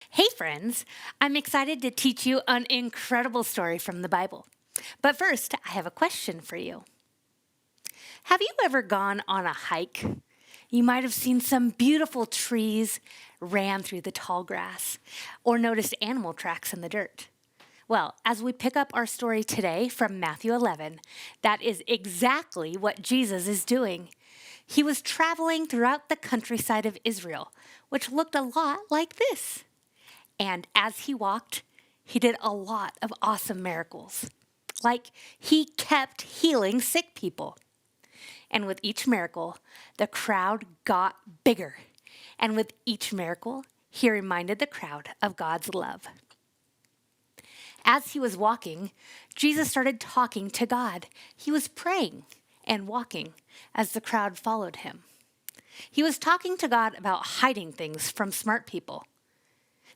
Hey, friends! I'm excited to teach you an incredible story from the Bible. But first, I have a question for you. Have you ever gone on a hike? You might have seen some beautiful trees ran through the tall grass, or noticed animal tracks in the dirt. Well, as we pick up our story today from Matthew 11, that is exactly what Jesus is doing. He was traveling throughout the countryside of Israel, which looked a lot like this. And as he walked, he did a lot of awesome miracles. Like he kept healing sick people. And with each miracle, the crowd got bigger. And with each miracle, he reminded the crowd of God's love. As he was walking, Jesus started talking to God. He was praying and walking as the crowd followed him. He was talking to God about hiding things from smart people.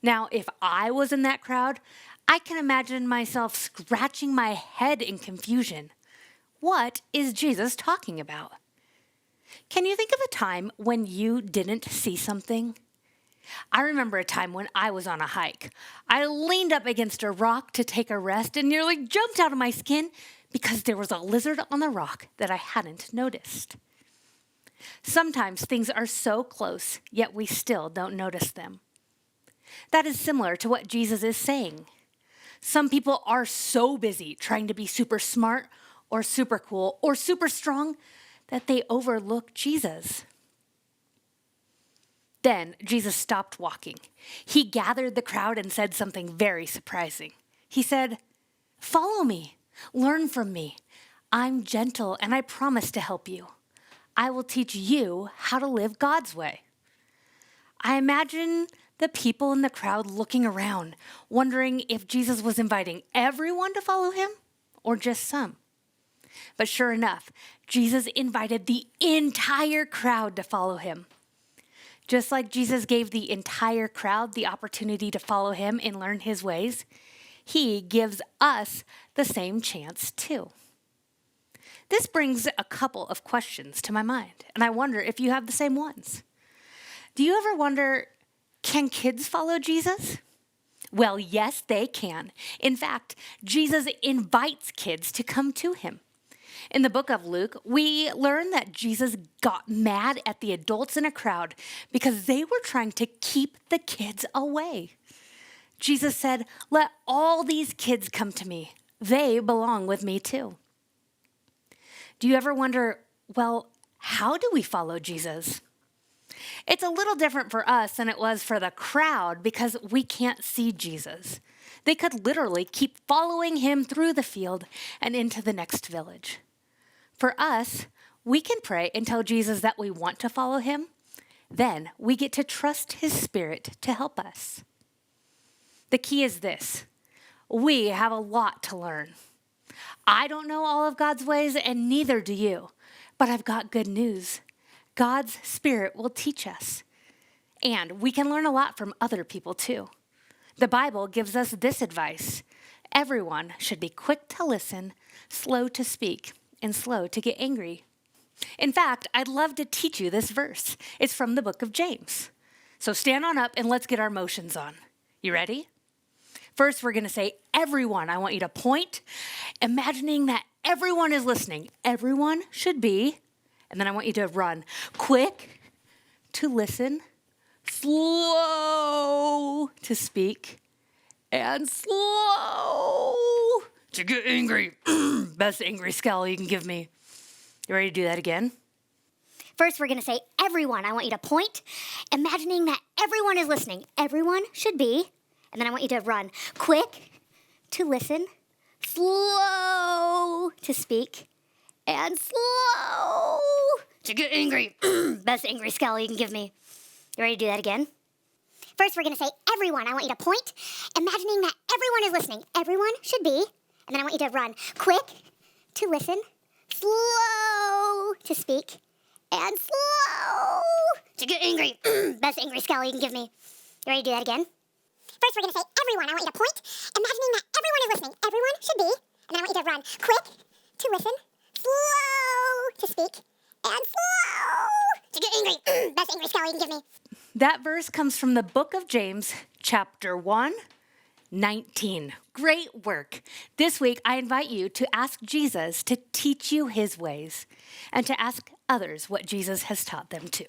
Now, if I was in that crowd, I can imagine myself scratching my head in confusion. What is Jesus talking about? Can you think of a time when you didn't see something? I remember a time when I was on a hike. I leaned up against a rock to take a rest and nearly jumped out of my skin because there was a lizard on the rock that I hadn't noticed. Sometimes things are so close, yet we still don't notice them. That is similar to what Jesus is saying. Some people are so busy trying to be super smart or super cool or super strong that they overlook Jesus. Then Jesus stopped walking. He gathered the crowd and said something very surprising. He said, "Follow me, learn from me. I'm gentle and I promise to help you. I will teach you how to live God's way." I imagine the people in the crowd looking around, wondering if Jesus was inviting everyone to follow him or just some. But sure enough, Jesus invited the entire crowd to follow him. Just like Jesus gave the entire crowd the opportunity to follow him and learn his ways, he gives us the same chance too. This brings a couple of questions to my mind, and I wonder if you have the same ones. Do you ever wonder, can kids follow Jesus? Well, yes, they can. In fact, Jesus invites kids to come to him. In the book of Luke, we learn that Jesus got mad at the adults in a crowd because they were trying to keep the kids away. Jesus said, "Let all these kids come to me. They belong with me too." Do you ever wonder, well, how do we follow Jesus? It's a little different for us than it was for the crowd because we can't see Jesus. They could literally keep following him through the field and into the next village. For us, we can pray and tell Jesus that we want to follow him. Then we get to trust his Spirit to help us. The key is this: we have a lot to learn. I don't know all of God's ways, and neither do you. But I've got good news. God's Spirit will teach us. And we can learn a lot from other people too. The Bible gives us this advice: everyone should be quick to listen, slow to speak, and slow to get angry. In fact, I'd love to teach you this verse. It's from the book of James. So stand on up and let's get our motions on. You ready? First, we're going to say, everyone. I want you to point, imagining that everyone is listening. Everyone should be, and then I want you to run. Quick to listen, slow to speak, and slow to get angry. Best angry scowl you can give me. You ready to do that again? First, we're going to say, everyone. I want you to point, imagining that everyone is listening. Everyone should be, and then I want you to run. Quick to listen, slow to speak, and slow to get angry. Best angry scowl you can give me. You ready to do that again? First, we're going to say, everyone. I want you to point, imagining that everyone is listening. Everyone should be, and then I want you to run. Quick to listen, slow to speak, and slow to get angry. Best angry scowl you can give me. You ready to do that again? First, we're going to say, everyone. I want you to point, imagining that everyone is listening. Everyone should be, and then I want you to run. Quick to listen, slow to speak, and slow to get angry. Best angry scowl you can give me. That verse comes from the book of James, chapter 1, 19. Great work. This week, I invite you to ask Jesus to teach you his ways and to ask others what Jesus has taught them too.